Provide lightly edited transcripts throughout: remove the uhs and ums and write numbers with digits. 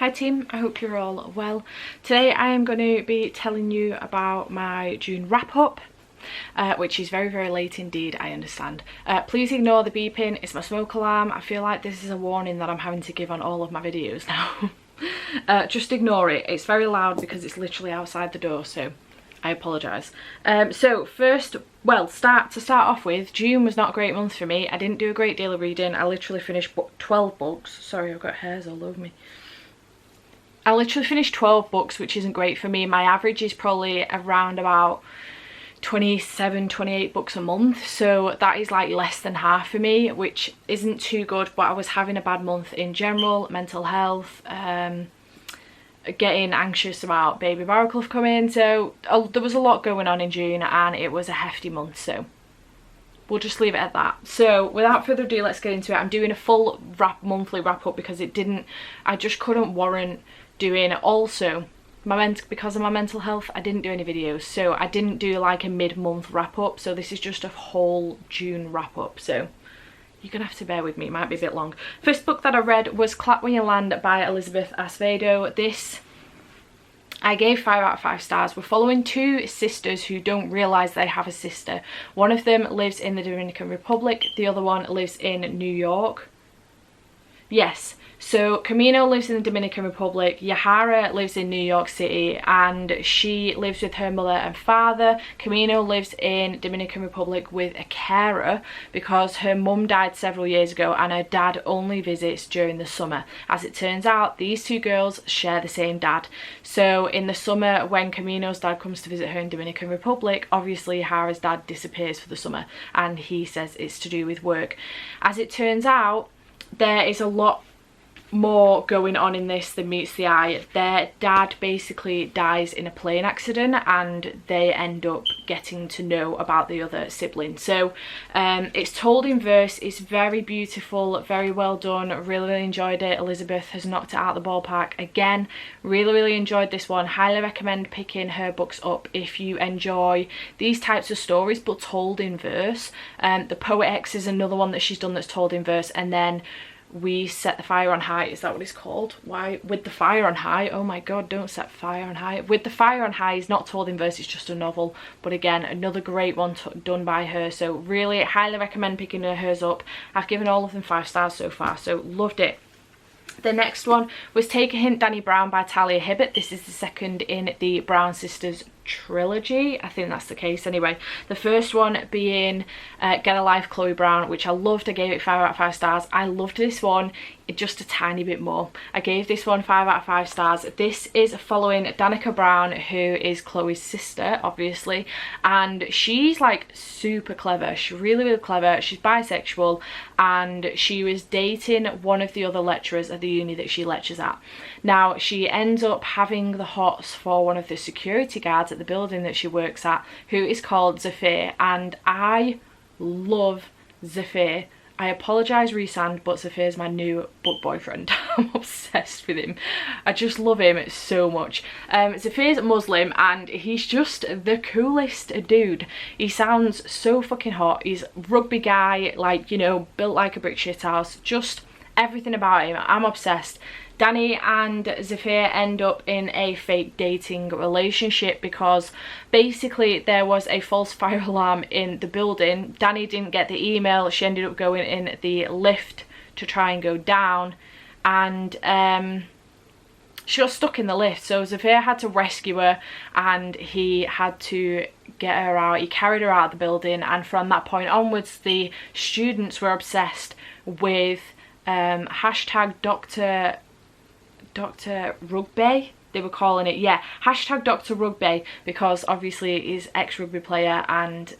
Hi team, I hope you're all well. Today I am going to be telling you about my June wrap up, which is very, very late indeed, I understand. Please ignore the beeping, it's my smoke alarm. I feel like this is a warning that I'm having to give on all of my videos now. Just ignore it, it's very loud because it's literally outside the door, so I apologise. So first, well, to start off with, June was not a great month for me. I didn't do a great deal of reading. I literally finished 12 books. Sorry, I've got hairs all over me. I literally finished 12 books, which isn't great for me. My average is probably around about 27, 28 books a month. So that is like less than half for me, which isn't too good. But I was having a bad month in general, mental health, getting anxious about baby Barraclough coming. So there was a lot going on in June and it was a hefty month. So we'll just leave it at that. So without further ado, let's get into it. I'm doing a full monthly wrap up because I just couldn't warrant doing it. Also, because of my mental health, I didn't do any videos, so I didn't do like a mid-month wrap up. So this is just a whole June wrap up, so you're gonna have to bear with me, it might be a bit long. First book that I read was Clapclockwise Land by Elizabeth Acevedo. This I gave 5 out of 5 stars. We're following two sisters who don't realise they have a sister. One of them lives in the Dominican Republic, the other one lives in New York. Yes, so Camino lives in the Dominican Republic, Yahara lives in New York City, and she lives with her mother and father. Camino lives in Dominican Republic with a carer because her mum died several years ago and her dad only visits during the summer. As it turns out, these two girls share the same dad. So in the summer, when Camino's dad comes to visit her in Dominican Republic, obviously Yahara's dad disappears for the summer and he says it's to do with work. As it turns out, there is a lot more going on in this than meets the eye. Their dad basically dies in a plane accident and they end up getting to know about the other sibling. So it's told in verse, it's very beautiful, very well done, really enjoyed it. Elizabeth has knocked it out of the ballpark again. Really enjoyed this one. Highly recommend picking her books up if you enjoy these types of stories but told in verse. The Poet X is another one that she's done that's told in verse, and then We Set the Fire on High, is that what it's called? Why? With the Fire on High? Oh my god, don't set fire on high. With the Fire on High is not told in verse, it's just a novel. But again, another great one done by her. So really highly recommend picking hers up. I've given all of them 5 stars so far, so loved it. The next one was Take a Hint, Danny Brown by Talia Hibbert. This is the second in the Brown Sisters trilogy, I think that's the case anyway. The first one being Get a Life, Chloe Brown, which I loved. I gave it 5 out of 5 stars. I loved this one just a tiny bit more. I gave this one 5 out of 5 stars. This is following Danica Brown, who is Chloe's sister obviously, and she's like super clever. She's really clever. She's bisexual and she was dating one of the other lecturers at the uni that she lectures at. Now she ends up having the hots for one of the security guards at the building that she works at, who is called Zafir, and I love Zafir. I apologise Resand, but Zafir's my new book boyfriend. I'm obsessed with him. I just love him so much. Zafir's Muslim and he's just the coolest dude. He sounds so fucking hot. He's a rugby guy, like, you know, built like a brick shithouse. Just everything about him. I'm obsessed. Danny and Zafir end up in a fake dating relationship because basically there was a false fire alarm in the building. Danny didn't get the email. She ended up going in the lift to try and go down, and she got stuck in the lift. So Zafir had to rescue her and he had to get her out. He carried her out of the building, and from that point onwards the students were obsessed with hashtag Dr. Rugby, they were calling it, yeah, hashtag Dr. Rugby, because obviously he's ex-rugby player and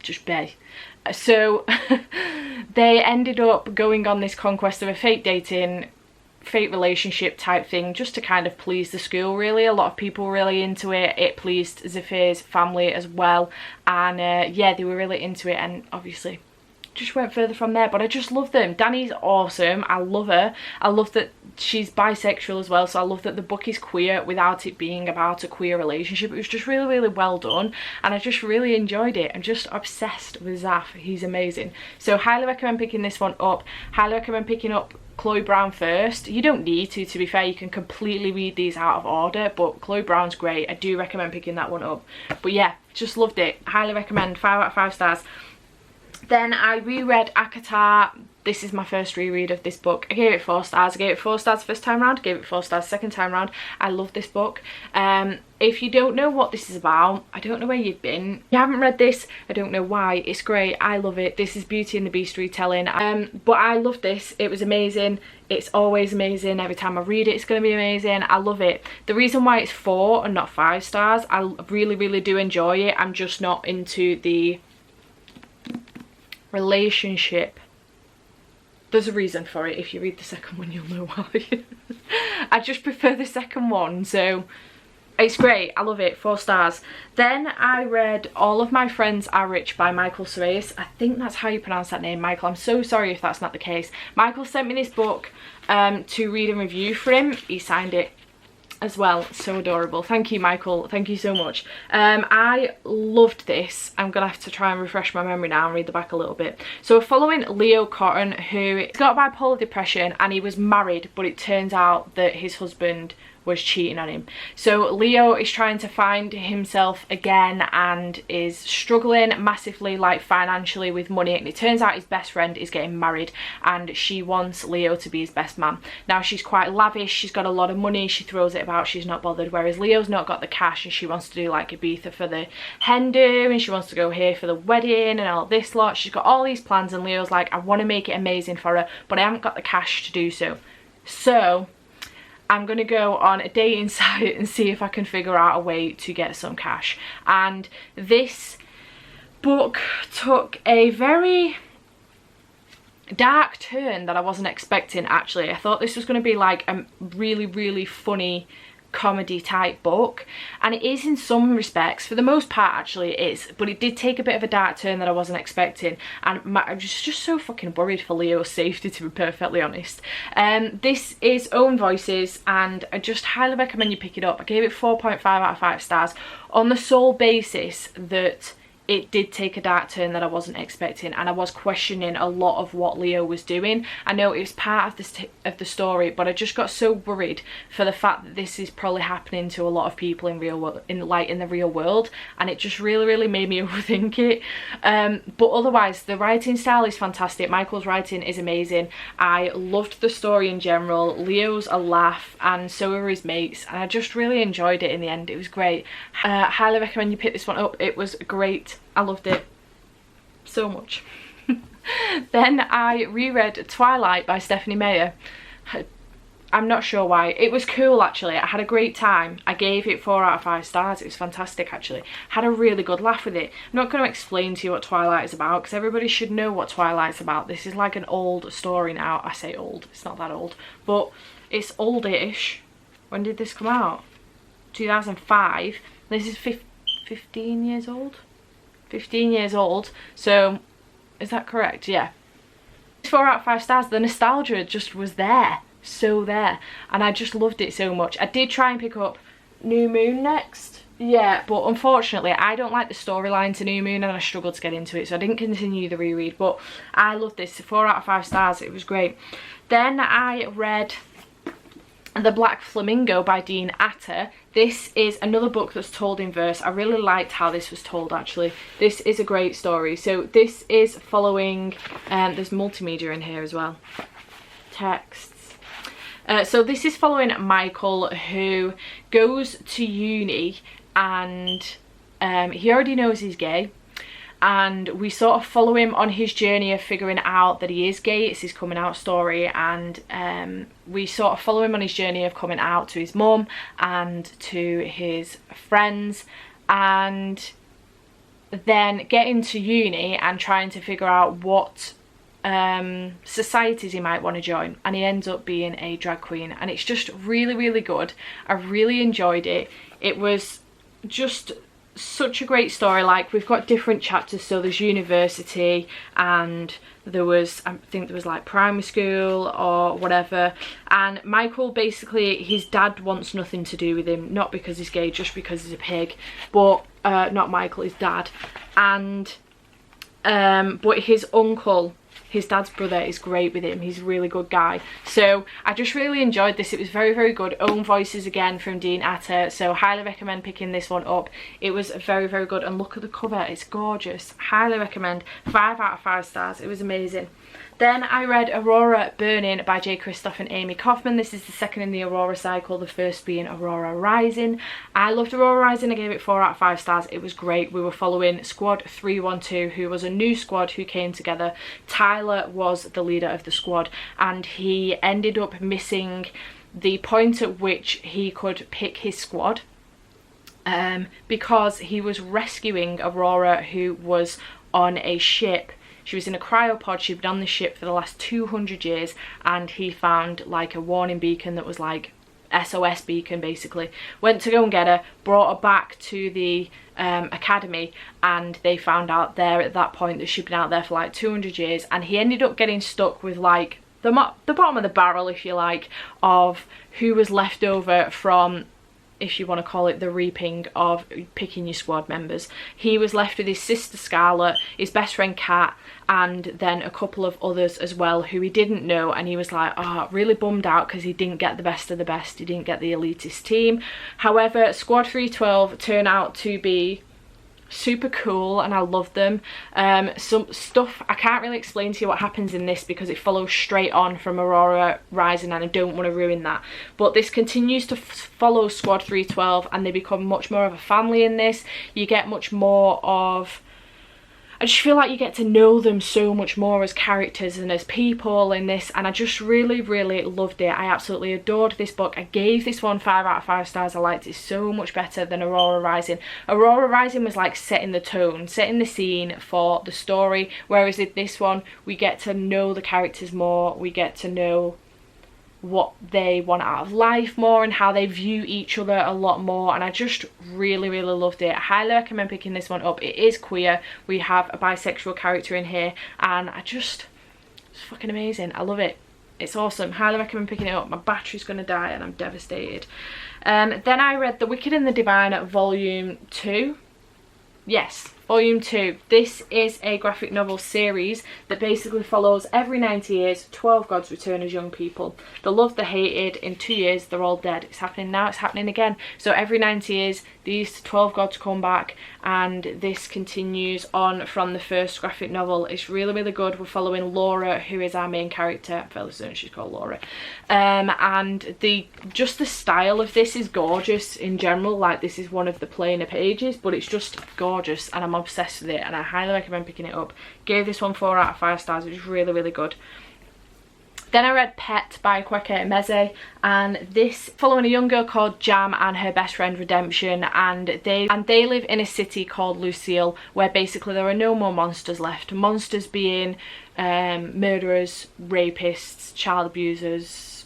just bay. So they ended up going on this conquest of a fake dating, fake relationship type thing, just to kind of please the school really. A lot of people were really into it. It pleased Zafir's family as well, and yeah, they were really into it, and obviously just went further from there, but I just love them. Dani's awesome. I love her. I love that she's bisexual as well, so I love that the book is queer without it being about a queer relationship. It was just really, really well done, and I just really enjoyed it. I'm just obsessed with Zaf. He's amazing. So highly recommend picking this one up. Highly recommend picking up Chloe Brown first. You don't need to be fair, you can completely read these out of order, but Chloe Brown's great. I do recommend picking that one up. But yeah, just loved it. Highly recommend. 5 out of 5 stars. Then I reread Acotar. This is my first reread of this book. I gave it 4 stars. I gave it 4 stars first time round, I gave it 4 stars second time round. I love this book. If you don't know what this is about, I don't know where you've been. If you haven't read this, I don't know why. It's great. I love it. This is Beauty and the Beast retelling. But I love this. It was amazing. It's always amazing. Every time I read it, it's going to be amazing. I love it. The reason why it's 4 and not 5 stars, I really, really do enjoy it. I'm just not into the relationship. There's a reason for it. If you read the second one, you'll know why. I just prefer the second one, so it's great. I love it. 4 stars. Then I read All of My Friends Are Rich by Michael Cereyas. I think that's how you pronounce that name, Michael. I'm so sorry if that's not the case. Michael sent me this book to read and review for him. He signed it as well. So adorable. Thank you, Michael. Thank you so much. I loved this. I'm gonna have to try and refresh my memory now and read the back a little bit. So we're following Leo Cotton, who's got bipolar depression, and he was married, but it turns out that his husband was cheating on him. So Leo is trying to find himself again and is struggling massively, like financially, with money, and it turns out his best friend is getting married and she wants Leo to be his best man. Now she's quite lavish, she's got a lot of money, she throws it about, she's not bothered, whereas Leo's not got the cash and she wants to do like Ibiza for the hen do, and she wants to go here for the wedding and all this lot. She's got all these plans and Leo's like, I want to make it amazing for her, but I haven't got the cash to do so. So I'm going to go on a dating site and see if I can figure out a way to get some cash. And this book took a very dark turn that I wasn't expecting, actually. I thought this was going to be like a really, really funny comedy type book, and it is in some respects. For the most part, actually it is, but it did take a bit of a dark turn that I wasn't expecting, and I'm just so fucking worried for Leo's safety, to be perfectly honest. This is Own Voices, and I just highly recommend you pick it up. I gave it 4.5 out of 5 stars on the sole basis that it did take a dark turn that I wasn't expecting, and I was questioning a lot of what Leo was doing. I know it was part of the story, but I just got so worried for the fact that this is probably happening to a lot of people in the real world, and it just really, really made me overthink it. But otherwise, the writing style is fantastic. Michael's writing is amazing. I loved the story in general. Leo's a laugh, and so are his mates, and I just really enjoyed it in the end. It was great. Highly recommend you pick this one up. It was great. I loved it so much. Then I reread Twilight by Stephanie Meyer. I'm not sure why. It was cool, actually. I had a great time. I gave it 4 out of 5 stars. It was fantastic, actually. Had a really good laugh with it. I'm not going to explain to you what Twilight is about, because everybody should know what Twilight's about. This is like an old story now. I say old, it's not that old, but it's oldish. When did this come out? 2005. This is 15 years old? 15 years old, so is that correct? Yeah. 4 out of 5 stars. The nostalgia just was there, so there, and I just loved it so much. I did try and pick up New Moon next, yeah, but unfortunately I don't like the storyline to New Moon and I struggled to get into it, so I didn't continue the reread, but I loved this. 4 out of 5 stars. It was great. Then I read The Black Flamingo by Dean Atter. This is another book that's told in verse. I really liked how this was told, actually. This is a great story. So this is following, there's multimedia in here as well, texts. So this is following Michael, who goes to uni, and he already knows he's gay. And we sort of follow him on his journey of figuring out that he is gay. It's his coming out story, and we sort of follow him on his journey of coming out to his mum and to his friends, and then getting to uni and trying to figure out what societies he might want to join, and he ends up being a drag queen, and it's just really, really good. I really enjoyed it. It was just such a great story. Like, we've got different chapters, so there's university, and there was, I think there was like primary school or whatever, and Michael, basically his dad wants nothing to do with him, not because he's gay, just because he's a pig. But not Michael, his dad. And but his uncle, his dad's brother, is great with him. He's a really good guy. So I just really enjoyed this. It was very, very good. Own voices again from Dean Atta. So highly recommend picking this one up. It was very, very good. And look at the cover. It's gorgeous. Highly recommend. 5 out of 5 stars. It was amazing. Then I read Aurora Burning by J. Kristoff and Amy Kaufman. This is the second in the Aurora cycle, the first being Aurora Rising. I loved Aurora Rising. I gave it 4 out of 5 stars. It was great. We were following Squad 312, who was a new squad who came together. Tyler was the leader of the squad, and he ended up missing the point at which he could pick his squad, because he was rescuing Aurora, who was on a ship. She was in a cryopod. She'd been on the ship for the last 200 years, and he found like a warning beacon that was like SOS beacon, basically. Went to go and get her, brought her back to the academy, and they found out there at that point that she'd been out there for like 200 years, and he ended up getting stuck with like the bottom of the barrel, if you like, of who was left over from, if you want to call it, the reaping of picking your squad members. He was left with his sister Scarlett, his best friend Kat, and then a couple of others as well who he didn't know, and he was like, oh, really bummed out because he didn't get the best of the best. He didn't get the elitist team. However, Squad 312 turned out to be super cool, and I love them. Some stuff, I can't really explain to you what happens in this because it follows straight on from Aurora Rising, and I don't want to ruin that. But this continues to follow Squad 312, and they become much more of a family in this. You get much more of, I just feel like you get to know them so much more as characters and as people in this, and I just really, really loved it. I absolutely adored this book. I gave this one 5 out of 5 stars. I liked it so much better than Aurora Rising. Aurora Rising was like setting the tone, setting the scene for the story, whereas in this one we get to know the characters more, we get to know what they want out of life more and how they view each other a lot more, and I just really, really loved it. I highly recommend picking this one up. It is queer. We have a bisexual character in here, and it's fucking amazing. I love it. It's awesome. Highly recommend picking it up. My battery's gonna die and I'm devastated. Then I read The Wicked and the Divine Volume 2. Yes, Volume 2. This is a graphic novel series that basically follows every 90 years, 12 gods return as young people. The loved, the hated, in 2 years they're all dead. It's happening now, it's happening again. So every 90 years these 12 gods come back, and this continues on from the first graphic novel. It's really, really good. We're following Laura, who is our main character. I'm fairly certain she's called Laura. And just the style of this is gorgeous in general. Like, this is one of the plainer pages, but it's just gorgeous, and I'm obsessed with it, and I highly recommend picking it up. Gave this one 4 out of 5 stars. It was really, really good. Then I read Pet by Kweke Emeze, and this following a young girl called Jam and her best friend Redemption, and they live in a city called Lucille, where basically there are no more monsters left. Monsters being murderers, rapists, child abusers,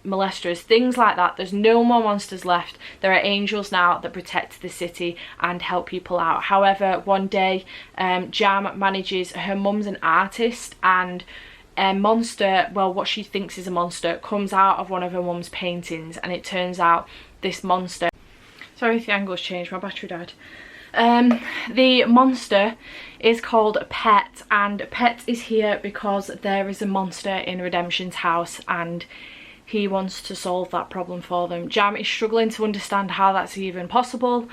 molesters, things like that. There's no more monsters left. There are angels now that protect the city and help people out. However, one day Jam manages, her mum's an artist, and a monster, well, what she thinks is a monster, comes out of one of her mum's paintings, and it turns out this monster, sorry if the angle's changed, my battery died. The monster is called Pet, and Pet is here because there is a monster in Redemption's house, and he wants to solve that problem for them. Jam is struggling to understand how that's even possible,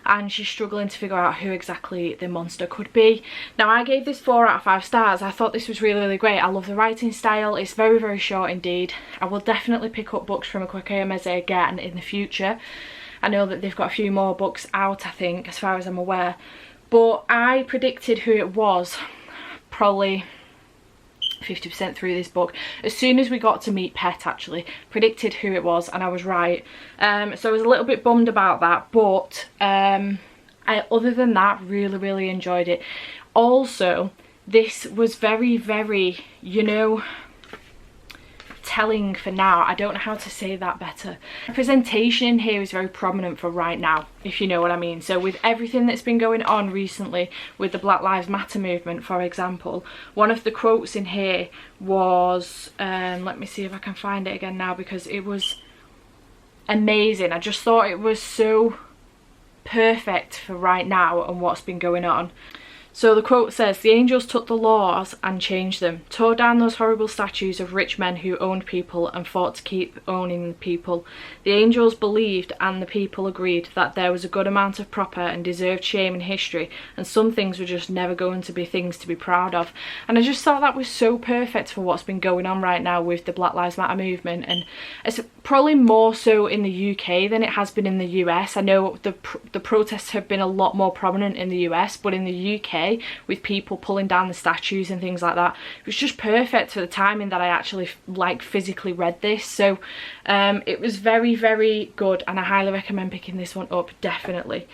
and she's struggling to figure out who exactly the monster could be. Now, I gave this 4 out of 5 stars. I thought this was really, really great. I love the writing style. It's very, very short indeed. I will definitely pick up books from Kweke Emeze again in the future. I know that they've got a few more books out, I think, as far as I'm aware. But I predicted who it was probably 50% through this book. As soon as we got to meet Pet, actually predicted who it was, and I was right. So I was a little bit bummed about that, but other than that, really, really enjoyed it. Also, this was very, very, you know, telling for now. I don't know how to say that better. Representation in here is very prominent for right now, if you know what I mean. So with everything that's been going on recently with the Black Lives Matter movement, for example, one of the quotes in here was, let me see if I can find it again now, because it was amazing. I just thought it was so perfect for right now and what's been going on. So the quote says, "The angels took the laws and changed them, tore down those horrible statues of rich men who owned people and fought to keep owning people. The angels believed and the people agreed that there was a good amount of proper and deserved shame in history, and some things were just never going to be things to be proud of." And I just thought that was so perfect for what's been going on right now with the Black Lives Matter movement, and it's probably more so in the UK than it has been in the US. I know the protests have been a lot more prominent in the US, but in the UK, with people pulling down the statues and things like that, it was just perfect for the timing that I actually like physically read this. So it was very, very good, and I highly recommend picking this one up, definitely.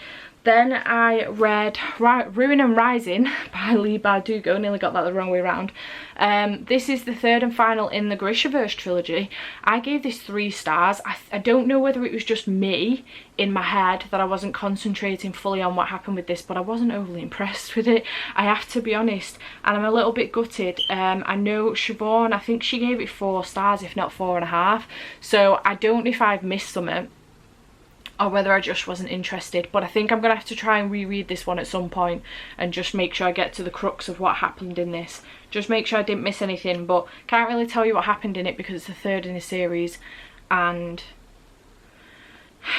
Then I read Ruin and Rising by Leigh Bardugo. Nearly got that the wrong way around. This is the third and final in the Grishaverse trilogy. I gave this 3 stars. I don't know whether it was just me in my head that I wasn't concentrating fully on what happened with this, but I wasn't overly impressed with it, I have to be honest, and I'm a little bit gutted. I know Siobhan, I think she gave it 4 stars, if not 4.5, so I don't know if I've missed something or whether I just wasn't interested, but I think I'm gonna have to try and reread this one at some point and just make sure I get to the crux of what happened in this, just make sure I didn't miss anything. But can't really tell you what happened in it because it's the 3rd in a series, and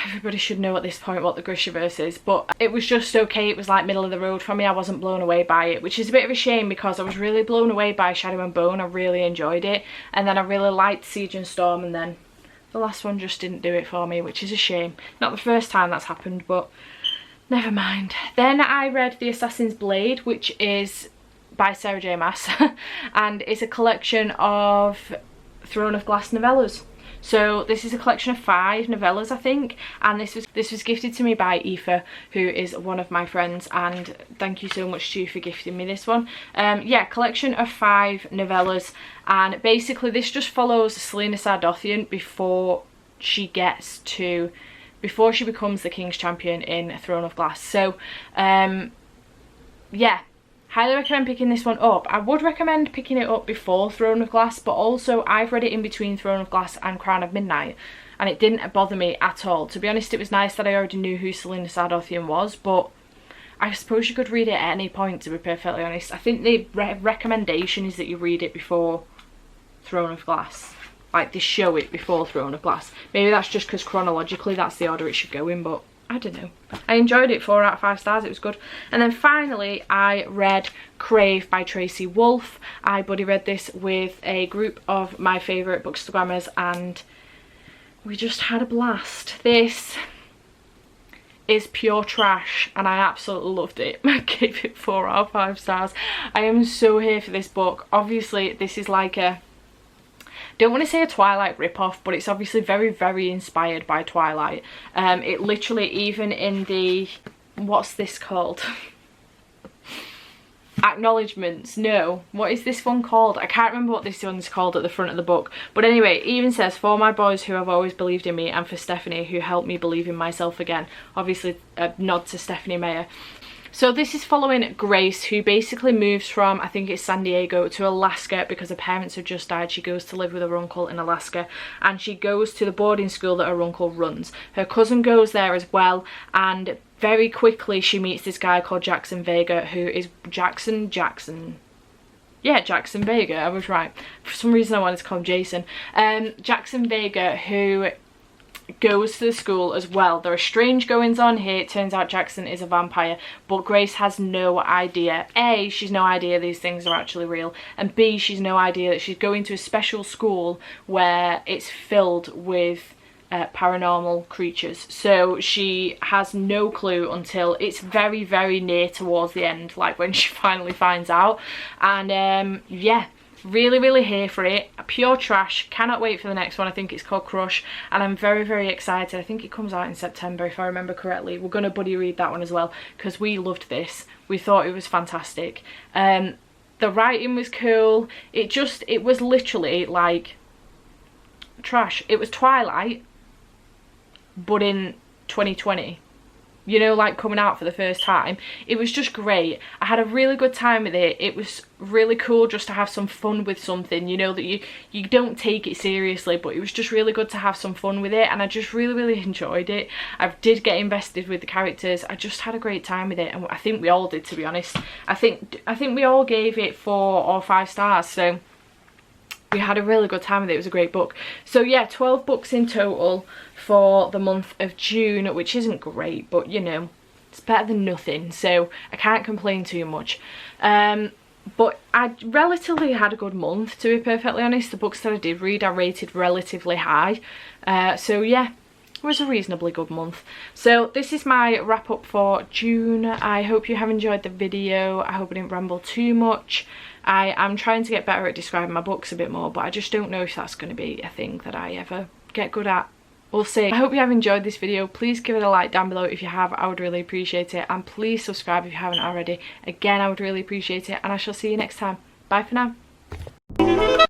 everybody should know at this point what the Grishaverse is, but it was just okay. It was like middle of the road for me. I wasn't blown away by it, which is a bit of a shame because I was really blown away by Shadow and Bone. I really enjoyed it, and then I really liked Siege and Storm, and then the last one just didn't do it for me, which is a shame. Not the first time that's happened, but never mind. Then I read The Assassin's Blade, which is by Sarah J Maas and it's a collection of Throne of Glass novellas. So this is a collection of 5 novellas, I think, and this was gifted to me by Aoife, who is one of my friends, and thank you so much to you for gifting me this one. Yeah, collection of 5 novellas, and basically this just follows Selena Sardothian before she becomes the King's Champion in Throne of Glass. So yeah, highly recommend picking this one up. I would recommend picking it up before Throne of Glass, but also I've read it in between Throne of Glass and Crown of Midnight, and it didn't bother me at all. To be honest, it was nice that I already knew who Selena Sardothian was, but I suppose you could read it at any point, to be perfectly honest. I think the recommendation is that you read it before Throne of Glass. Like, they show it before Throne of Glass. Maybe that's just because chronologically that's the order it should go in, but I don't know. I enjoyed it, 4 out of 5 stars, it was good. And then finally I read Crave by Tracy Wolfe. I buddy read this with a group of my favourite bookstagrammers and we just had a blast. This is pure trash and I absolutely loved it. I gave it 4 out of 5 stars. I am so here for this book. Obviously this is like a, don't want to say a Twilight rip-off, but it's obviously very, very inspired by Twilight. It literally, even in the, what's this called? Acknowledgements, no, what is this one called? I can't remember what this one's called at the front of the book, but anyway, it even says, "For my boys who have always believed in me, and for Stephanie who helped me believe in myself again." Obviously a nod to Stephanie Meyer. So this is following Grace, who basically moves from, I think it's San Diego, to Alaska because her parents have just died. She goes to live with her uncle in Alaska, and she goes to the boarding school that her uncle runs. Her cousin goes there as well, and very quickly she meets this guy called Jackson Vega, who is Jackson Vega, I was right. For some reason I wanted to call him Jason. Jackson Vega, who goes to the school as well. There are strange goings on here. It turns out Jackson is a vampire, but Grace has no idea. A, she's no idea these things are actually real, and B, she's no idea that she's going to a special school where it's filled with paranormal creatures. So she has no clue until it's very, very near towards the end, like when she finally finds out. And yeah, really, really here for it. Pure trash. Cannot wait for the next one. I think it's called Crush, and I'm very, very excited. I think it comes out in September if I remember correctly. We're gonna buddy read that one as well because we loved this. We thought it was fantastic. The writing was cool. It was literally like trash. It was Twilight, but in 2020. You know, like coming out for the first time. It was just great. I had a really good time with it. It was really cool just to have some fun with something, you know, that you don't take it seriously, but it was just really good to have some fun with it, and I just really enjoyed it. I did get invested with the characters. I just had a great time with it, and I think we all did, to be honest. I think we all gave it 4 or 5 stars, so we had a really good time with it. It was a great book. So yeah, 12 books in total for the month of June, which isn't great, but you know, it's better than nothing, so I can't complain too much. But I relatively had a good month, to be perfectly honest. The books that I did read I rated relatively high, so yeah, it was a reasonably good month. So this is my wrap up for June. I hope you have enjoyed the video. I hope I didn't ramble too much. I am trying to get better at describing my books a bit more, but I just don't know if that's going to be a thing that I ever get good at. We'll see. I hope you have enjoyed this video. Please give it a like down below if you have. I would really appreciate it, and please subscribe if you haven't already. Again, I would really appreciate it, and I shall see you next time. Bye for now.